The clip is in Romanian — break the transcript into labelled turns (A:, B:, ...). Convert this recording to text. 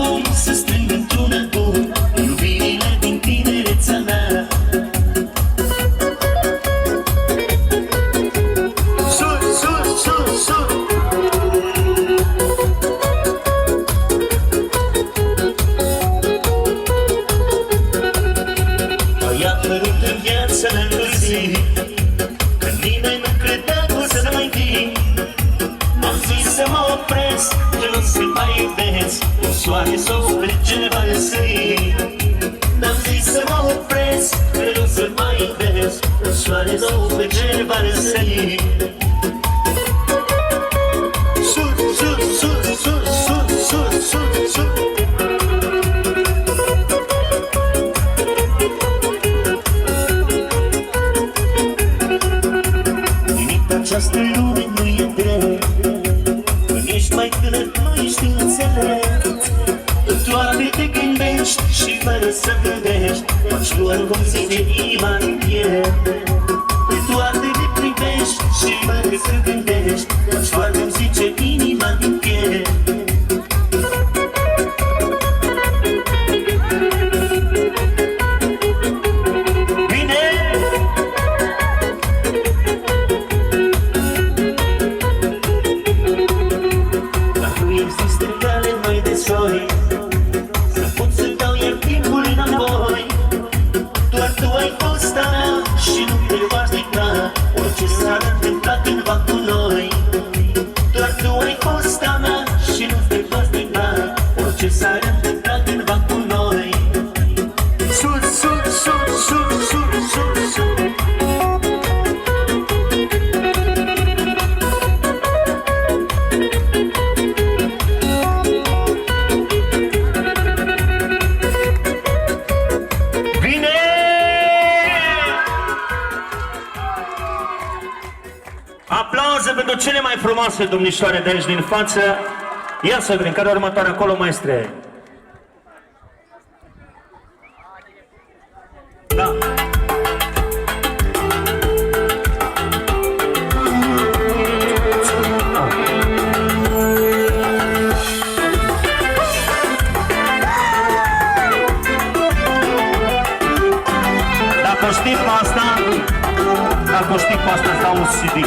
A: cum să strâng într-un album iubirile din tinerețea mea. Sur, sur, sur, sur. I-a apărut în viața mea într-o zi când nimeni nu credea că o să mai vin. Am zis să mă opresc, că nu se mai iubesc, un soare sau plece valsări. Am zis să mă opresc, că nu se mai iubesc, un soare sau plece valsări. Sur, sur, sur, sur, sur, sur, sur, sur. Această lume nu e drept, când ești mai tânăr nu ești înțelept. Toate te gândești și fără să gândești faci doar cum zice inima din piept. Toate te privești și fără să gândești faci doar cum zice inima din piept. Să pot să dau iar timpul înapoi. Doar tu ai fost a mea și nu te va strica orice s-ar întâmpla cândva cu noi. Doar tu ai fost a mea și nu te va strica orice s-ar întâmpla cândva cu noi. Sur, sur, sur, sur, sur, sur, sur. Aplauze pentru cele mai frumoase domnișoare de aici din față. Ia să vedem care următoare acolo, maestre. Da. Dacă știi pe asta, sau un CD.